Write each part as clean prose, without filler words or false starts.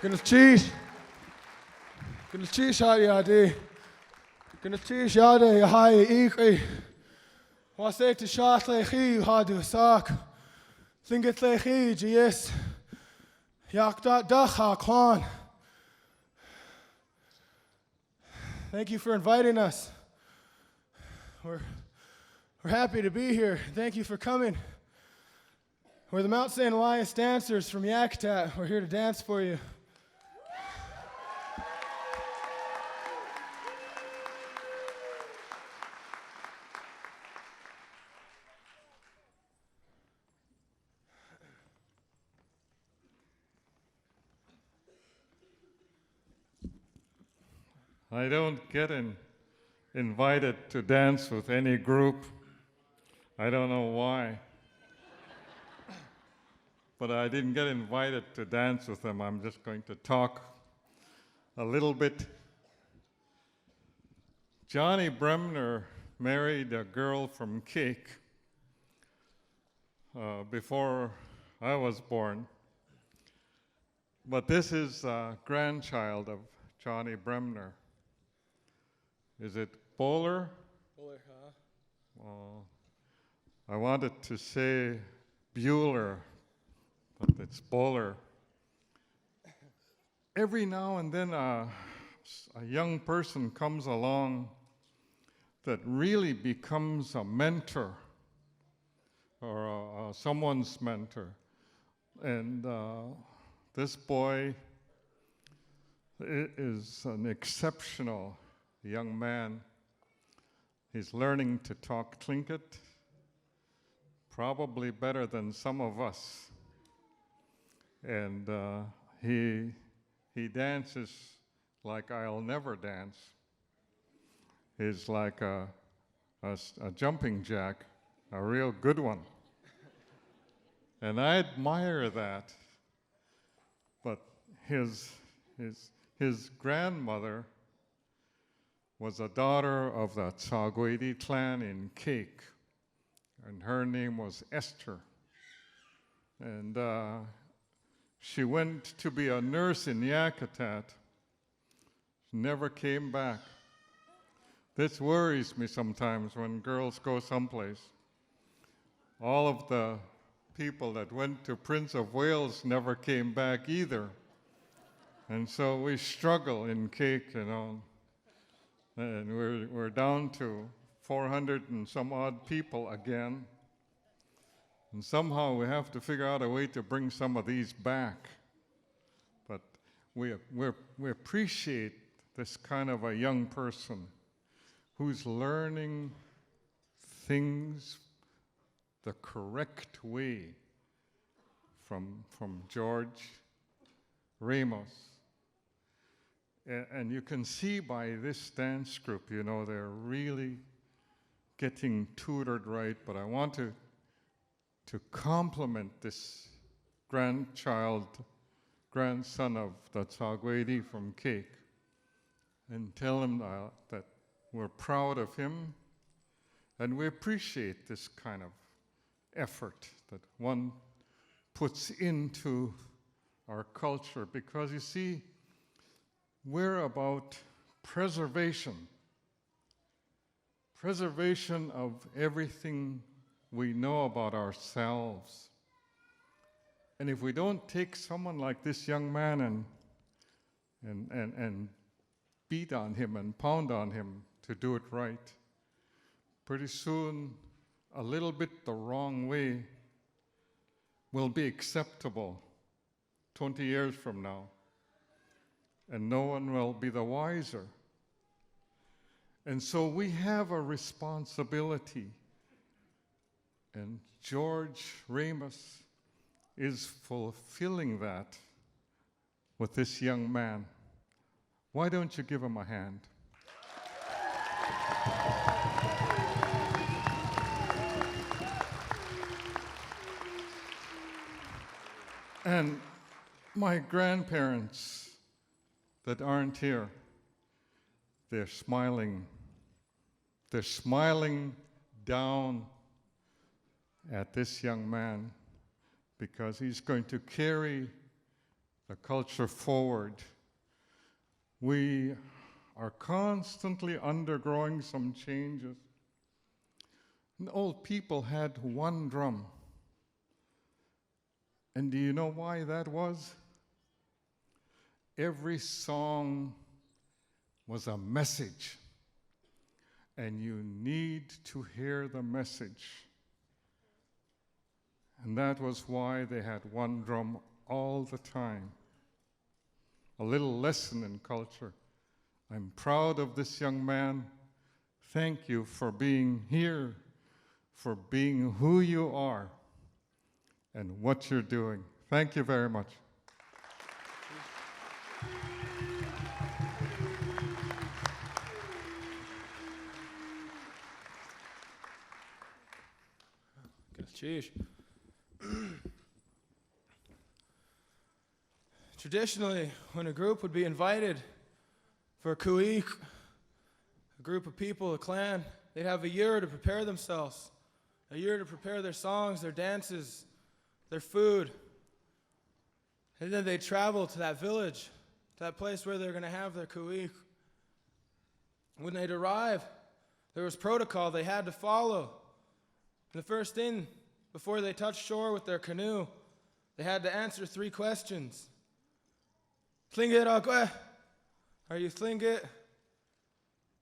Gynna yadi. Gynna cheese yadi hai ikri. Was say to shot le chi hadu sak. Thinget le chi yes. Yak da dacha kwan. Thank you for inviting us. We're happy to be here. Thank you for coming. We're the Mount St. Elias dancers from Yakutat. We're here to dance for you. I don't get invited to dance with any group. I don't know why. But I didn't get invited to dance with them. I'm just going to talk a little bit. Johnny Bremner married a girl from Cake before I was born. But this is a grandchild of Johnny Bremner. Is it Bowler? Bowler, huh? Well, I wanted to say Bueller, but it's Bowler. Every now and then a young person comes along that really becomes a mentor or someone's mentor. And this boy is an exceptional young man. He's learning to talk Tlingit, probably better than some of us. And he dances like I'll never dance. He's like a jumping jack, a real good one. And I admire that. But his grandmother was a daughter of the Tsagwedi clan in Cake, and her name was Esther. And she went to be a nurse in Yakutat. She never came back. This worries me sometimes when girls go someplace. All of the people that went to Prince of Wales never came back either. And so we struggle in Cake, you know. And we're down to 400 and some odd people again. And somehow we have to figure out a way to bring some of these back. But we appreciate this kind of a young person who's learning things the correct way from George Ramos. And you can see by this dance group, you know, they're really getting tutored right. But I want to compliment this grandson of the Tsagwedi from Cake, and tell him that we're proud of him, and we appreciate this kind of effort that one puts into our culture, because you see, we're about preservation of everything we know about ourselves. And if we don't take someone like this young man and beat on him and pound on him to do it right, pretty soon a little bit the wrong way will be acceptable 20 years from now, and no one will be the wiser. And so we have a responsibility, and George Ramos is fulfilling that with this young man. Why don't you give him a hand? And my grandparents that aren't here, they're smiling. They're smiling down at this young man because he's going to carry the culture forward. We are constantly undergoing some changes. And old people had one drum. And do you know why that was? Every song was a message. And you need to hear the message. And that was why they had one drum all the time. A little lesson in culture. I'm proud of this young man. Thank you for being here, for being who you are, and what you're doing. Thank you very much. Sheesh. Traditionally, when a group would be invited for a kuik, a group of people, a clan, they'd have a year to prepare themselves, a year to prepare their songs, their dances, their food. And then they'd travel to that village, to that place where they're going to have their kuik. When they'd arrive, there was protocol they had to follow. And the first thing, before they touched shore with their canoe, they had to answer 3 questions. Tlingit agwe, are you Tlingit?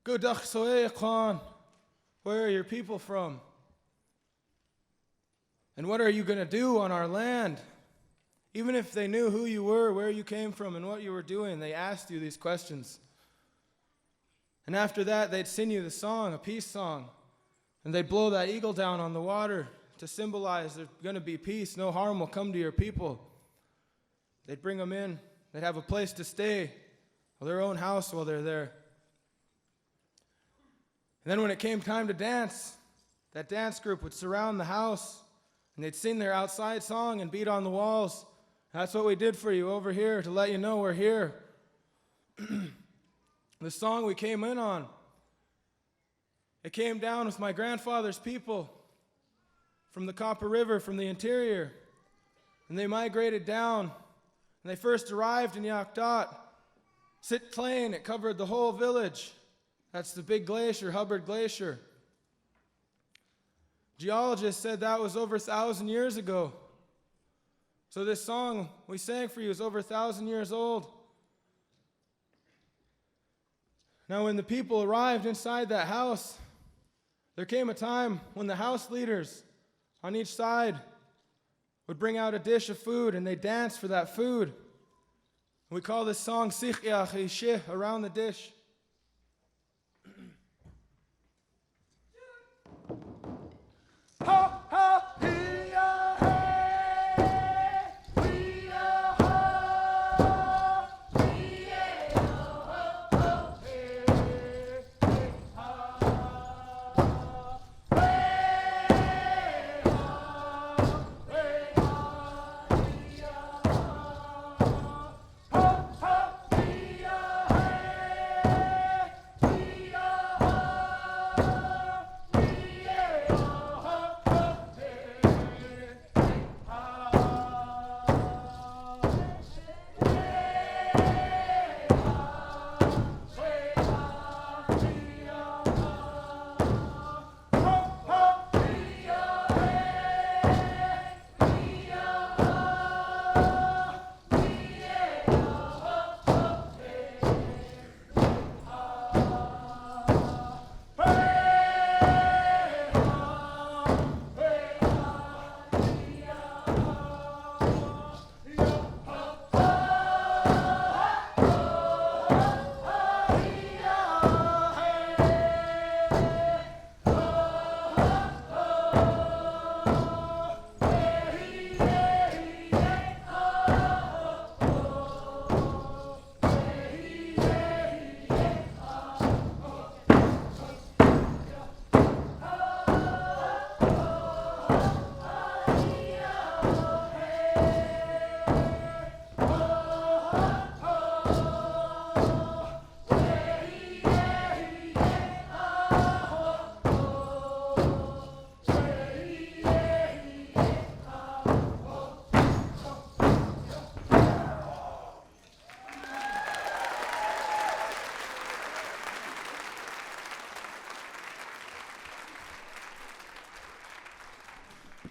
Gudach soe khan, where are your people from? And what are you going to do on our land? Even if they knew who you were, where you came from, and what you were doing, they asked you these questions. And after that, they'd sing you the song, a peace song, and they'd blow that eagle down on the water to symbolize there's going to be peace, no harm will come to your people. They'd bring them in. They'd have a place to stay, their own house while they're there. And then when it came time to dance, that dance group would surround the house, and they'd sing their outside song and beat on the walls. That's what we did for you over here, to let you know we're here. The song we came in on, it came down with my grandfather's people from the Copper River, from the interior. And they migrated down, and they first arrived in Yakdot. Sit Plain, it covered the whole village. That's the big glacier, Hubbard Glacier. Geologists said that was over 1,000 years ago. So this song we sang for you is over 1,000 years old. Now when the people arrived inside that house, there came a time when the house leaders on each side would bring out a dish of food, and they dance for that food. We call this song Sikhya Khishih, around the dish. Ha ha hiya hey, hiya ha, hiya ho ho hey, hey ha, hey ha, hey ha, hiya ha, ha ha hiya hey, hiya ha, hiya ho ho.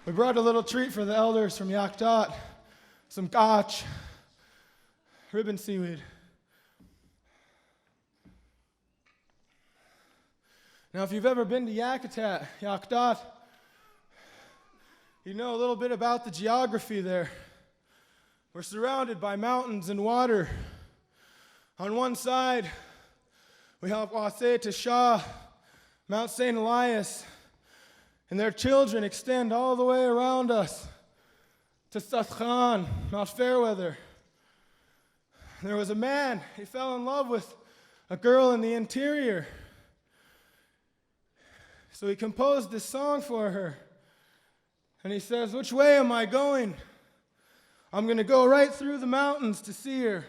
We brought a little treat for the elders from Yakdot, some gotch, ribbon seaweed. Now, if you've ever been to Yakdot, you know a little bit about the geography there. We're surrounded by mountains and water. On one side, we have Wasay Shah, Mount St. Elias, and their children extend all the way around us to Sathkhan, Mount Fairweather. There was a man, he fell in love with a girl in the interior. So he composed this song for her. And he says, "Which way am I going? I'm going to go right through the mountains to see her."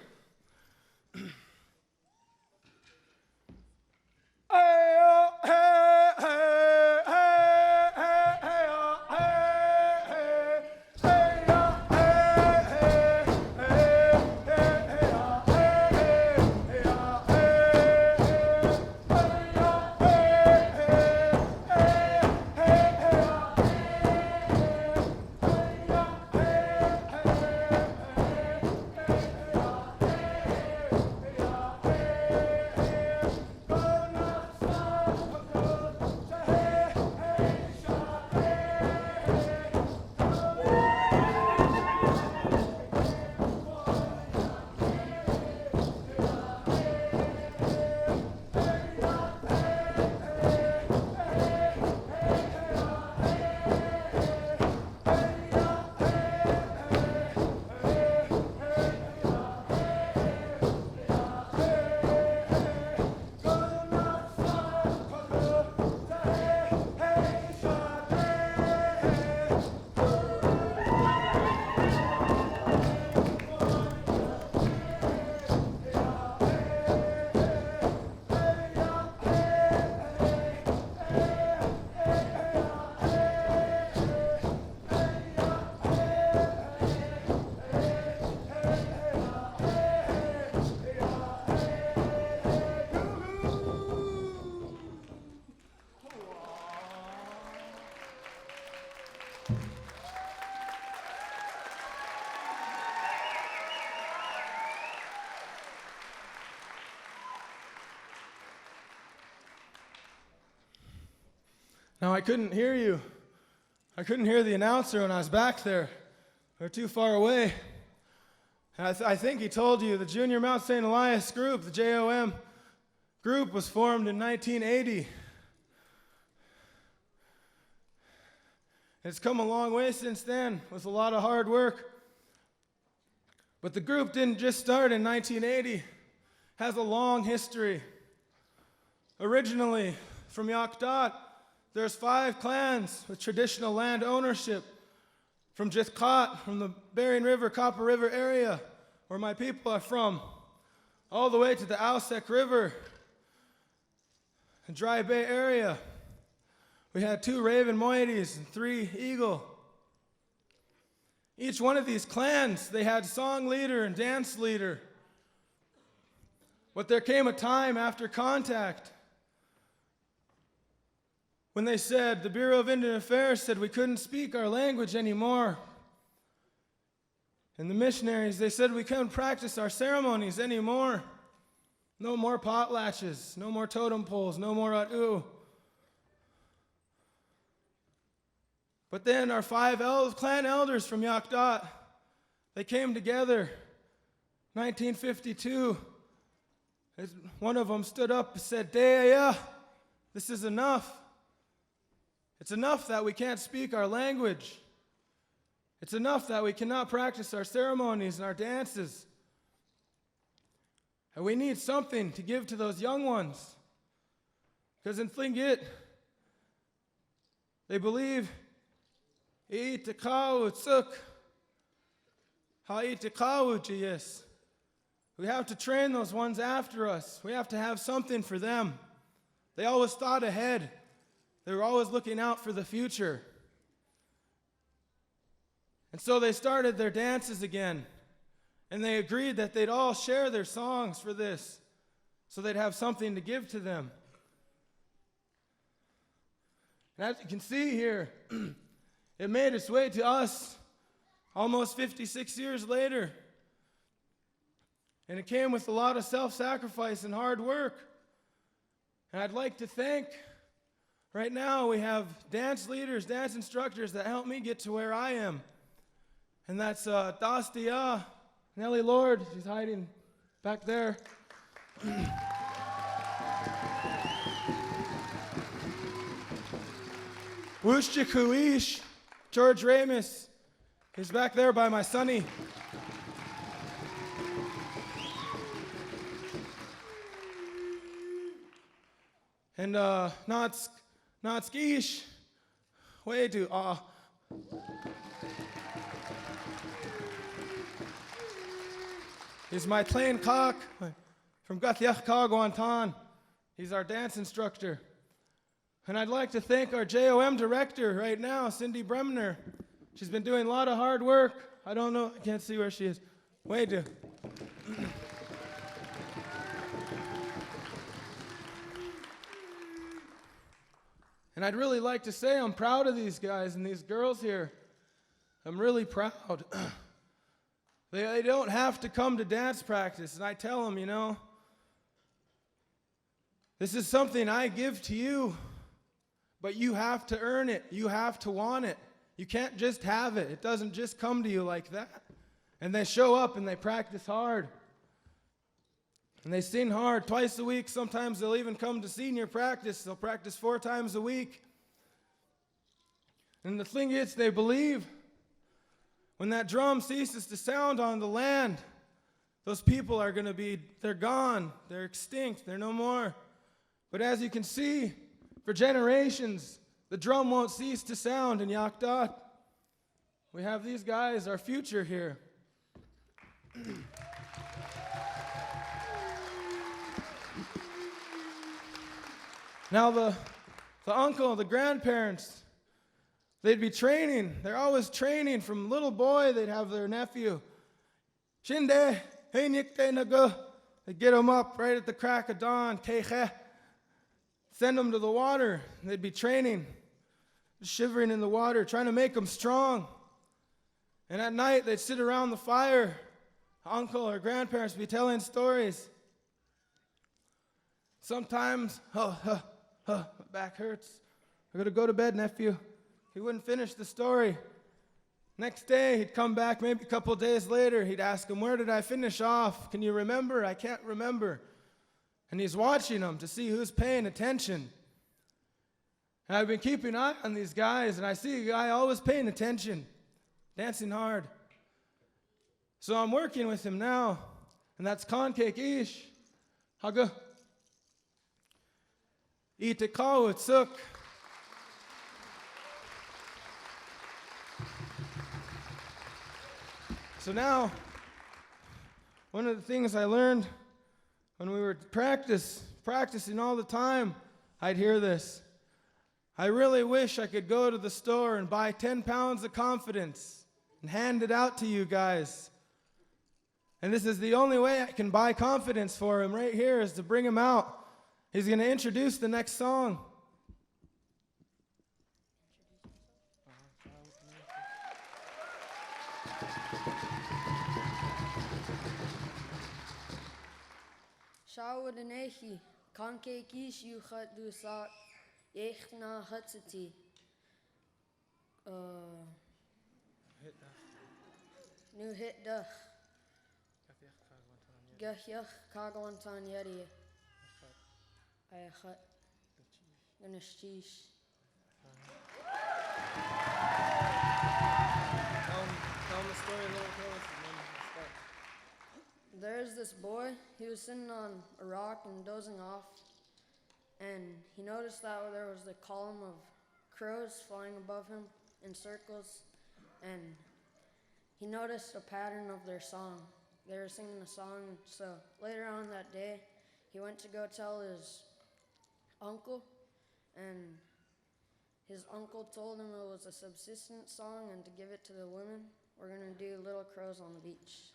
Now, I couldn't hear you. I couldn't hear the announcer when I was back there. They're too far away. And I think he told you the Junior Mount St. Elias group, the JOM group, was formed in 1980. It's come a long way since then with a lot of hard work. But the group didn't just start in 1980. It has a long history. Originally, from Yakdot, there's 5 clans with traditional land ownership from Jithkat, from the Bering River, Copper River area, where my people are from, all the way to the Ausek River, the Dry Bay area. We had 2 raven moieties and 3 eagle. Each one of these clans, they had song leader and dance leader. But there came a time after contact when they said, the Bureau of Indian Affairs said we couldn't speak our language anymore. And the missionaries, they said we couldn't practice our ceremonies anymore. No more potlatches, no more totem poles, no more atu. But then our 5 clan elders from Yakdot, they came together, 1952. One of them stood up and said, "Deya, this is enough. It's enough that we can't speak our language. It's enough that we cannot practice our ceremonies and our dances. And we need something to give to those young ones. Because in Tlingit, they believe we have to train those ones after us. We have to have something for them. They always thought ahead. They were always looking out for the future. And so they started their dances again. And they agreed that they'd all share their songs for this, so they'd have something to give to them. And as you can see here, it made its way to us almost 56 years later. And it came with a lot of self-sacrifice and hard work. And I'd like to thank, right now we have dance leaders, dance instructors that helped me get to where I am. And that's Dastia, Nellie Lord, she's hiding back there. Wushja Kuish, George Ramus, he's back there by my sonny. And Natskish, way to he's my Tlain Cock from Gathiach Kagwantan. He's our dance instructor. And I'd like to thank our JOM director right now, Cindy Bremner. She's been doing a lot of hard work. I don't know, I can't see where she is. Way to. And I'd really like to say I'm proud of these guys and these girls here. I'm really proud. They don't have to come to dance practice. And I tell them, you know, this is something I give to you, but you have to earn it. You have to want it. You can't just have it. It doesn't just come to you like that. And they show up and they practice hard. And they sing hard twice a week. Sometimes they'll even come to senior practice. They'll practice 4 times a week. And the thing is, they believe when that drum ceases to sound on the land, those people are going to be, they're gone. They're extinct. They're no more. But as you can see, for generations, the drum won't cease to sound in Yakdot. We have these guys, our future here. Now the uncle, the grandparents, they'd be training. They're always training. From little boy, they'd have their nephew. Shinde, hey nikte naga. They'd get him up right at the crack of dawn. Keiche. Send him to the water. They'd be training, shivering in the water, trying to make them strong. And at night, they'd sit around the fire. Uncle or grandparents would be telling stories. Sometimes, my back hurts. I gotta go to bed, nephew. He wouldn't finish the story. Next day, he'd come back, maybe a couple days later. He'd ask him, where did I finish off? Can you remember? I can't remember. And he's watching them to see who's paying attention. And I've been keeping an eye on these guys, and I see a guy always paying attention, dancing hard. So I'm working with him now, and that's Konkek Ish. Haga. Itikau Tsuk. So now, one of the things I learned when we were practicing all the time, I'd hear this. I really wish I could go to the store and buy 10 pounds of confidence and hand it out to you guys. And this is the only way I can buy confidence for him right here, is to bring him out. He's going to introduce the next song. Shawadanehi, Kanke Kish you hut do sa, Echna Hutsati. New hit duh. Gahyach Kagawantan Yeti. I hut. Ganashish. Tell the story a little closer. There's this boy, he was sitting on a rock and dozing off, and he noticed that there was a column of crows flying above him in circles, and he noticed a pattern of their song. They were singing a song, so later on that day, he went to go tell his uncle, and his uncle told him it was a subsistence song and to give it to the women. We're going to do Little Crows on the Beach.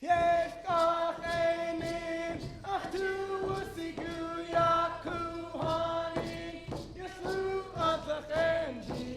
Yes, Kahinin, Ahtu Usigu Yaku Hani, Yaslu Atlakendi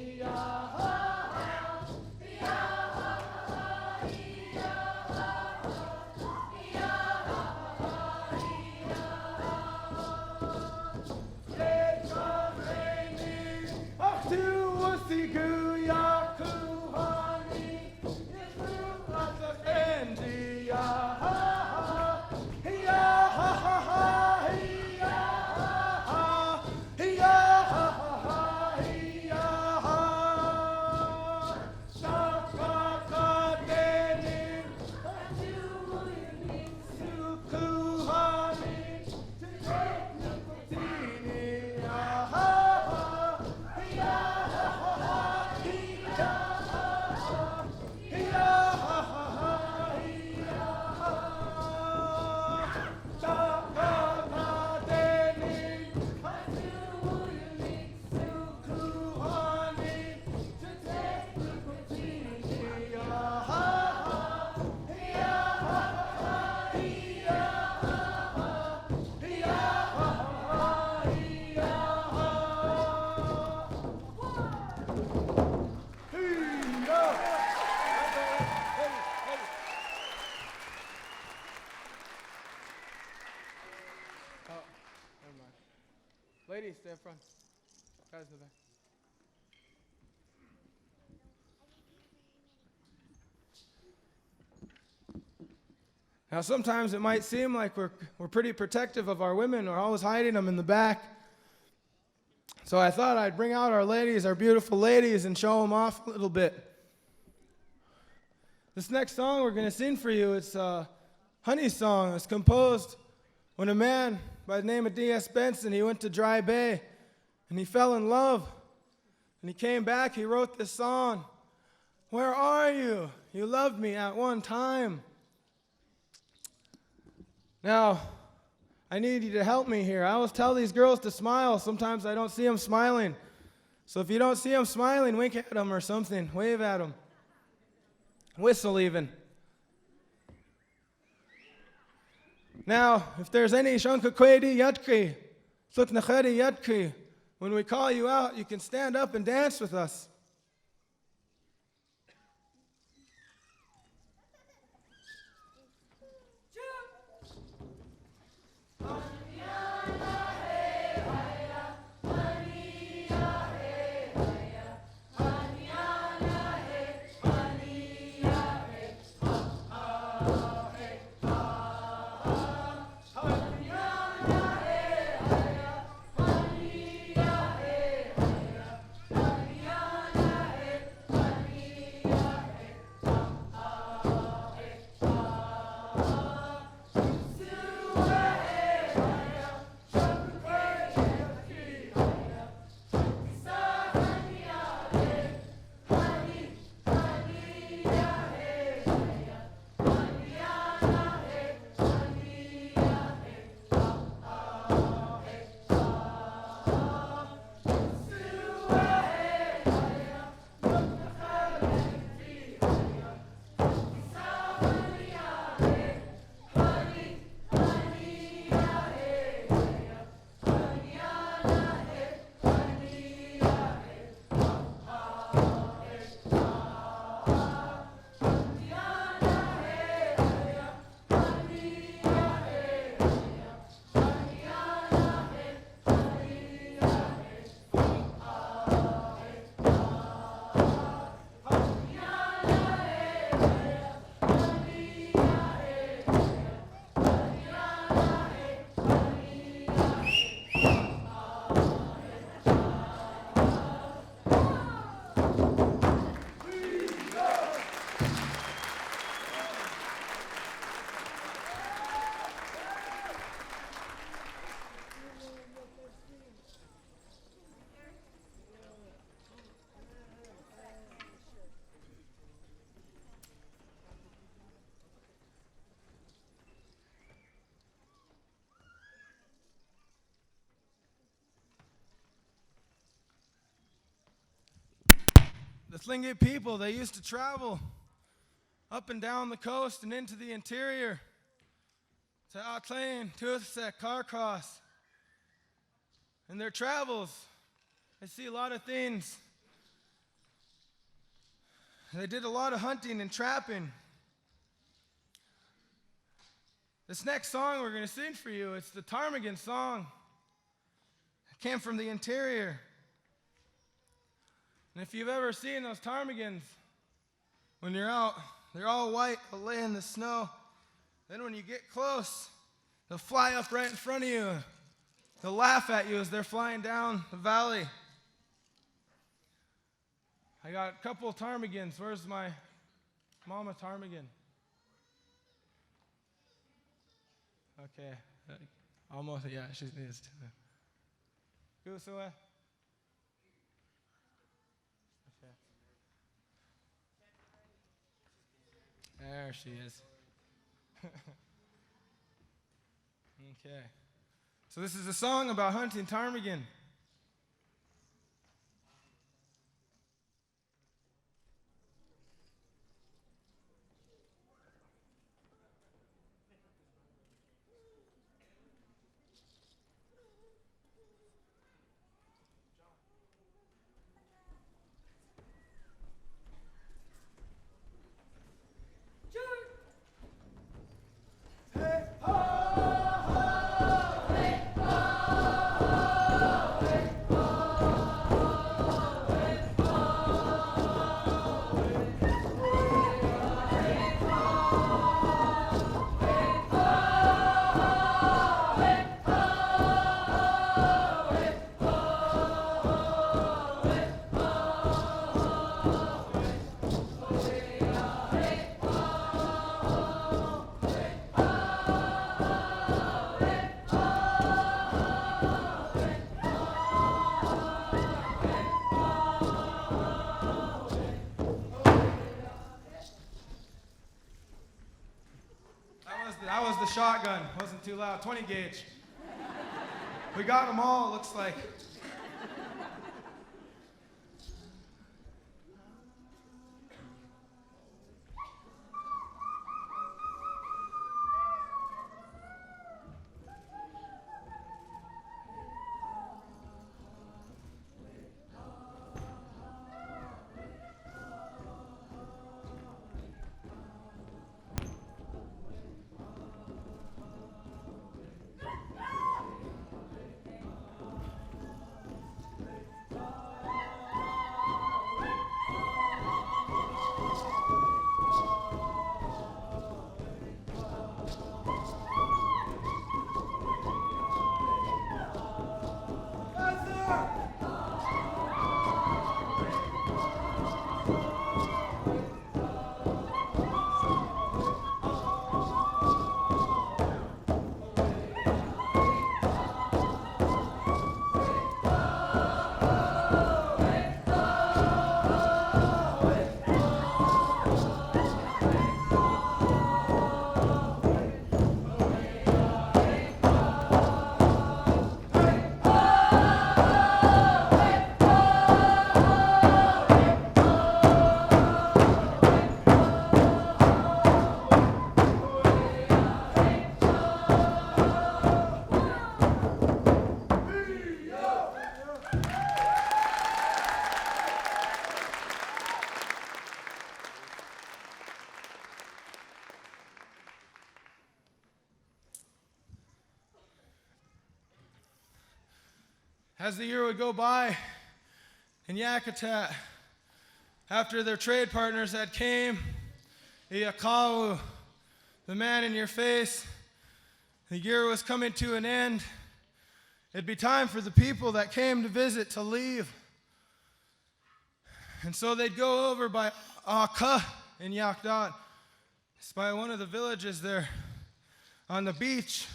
Ladies, stay up front. Guys in the back. Now, sometimes it might seem like we're pretty protective of our women. We're always hiding them in the back. So I thought I'd bring out our ladies, our beautiful ladies, and show them off a little bit. This next song we're going to sing for you, it's a honey song. It's composed when a man by the name of D.S. Benson, he went to Dry Bay, and he fell in love. And he came back, he wrote this song. Where are you? You loved me at one time. Now, I need you to help me here. I always tell these girls to smile. Sometimes I don't see them smiling. So if you don't see them smiling, wink at them or something. Wave at them. Whistle even. Now, if there's any shankakwedi yatki, suknachedi yatki, when we call you out, you can stand up and dance with us. the Tlingit people, they used to travel up and down the coast and into the interior to Atlain, Tuthsek, Carcross. In their travels, they see a lot of things. They did a lot of hunting and trapping. This next song we're going to sing for you, it's the ptarmigan song. It came from the interior. And if you've ever seen those ptarmigans, when you're out, they're all white, they'll lay in the snow. Then when you get close, they'll fly up right in front of you. They'll laugh at you as they're flying down the valley. I got a couple of ptarmigans. Where's my mama ptarmigan? Okay. Almost, yeah, she is too. Goose away. Okay. There she is. Okay. So this is a song about hunting ptarmigan. That was the shotgun. Wasn't too loud. 20 gauge. We got them all, looks like. As the year would go by in Yakutat, after their trade partners had came, Iakawu, the man in your face, the year was coming to an end. It'd be time for the people that came to visit to leave. And so they'd go over by Aka in Yakdat. It's by one of the villages there on the beach.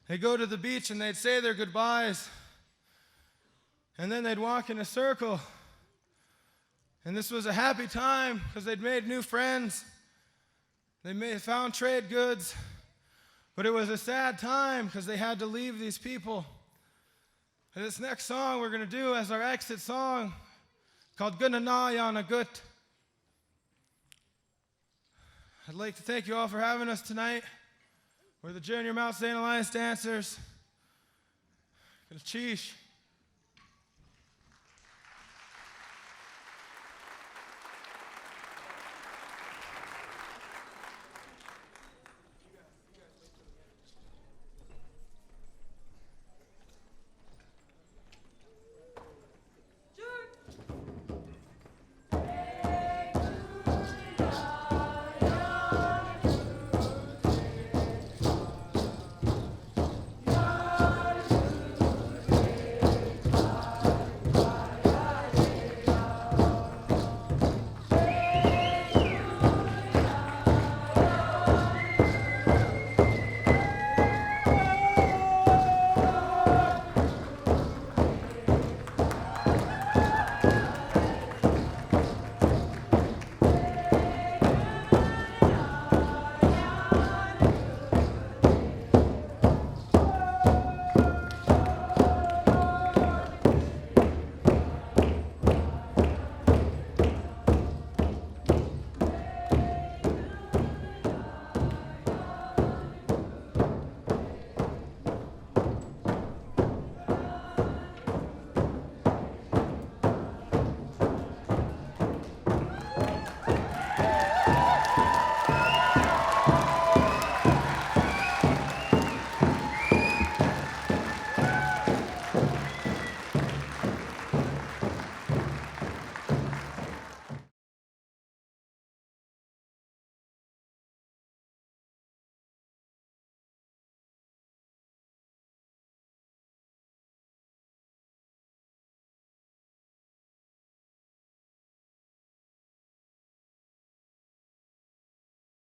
They'd go to the beach and they'd say their goodbyes. And then they'd walk in a circle. And this was a happy time because they'd made new friends. They found trade goods. But it was a sad time because they had to leave these people. And this next song we're going to do as our exit song, called Gunanayannagut. I'd like to thank you all for having us tonight. We're the Junior Mount St. Elias dancers. Cheesh.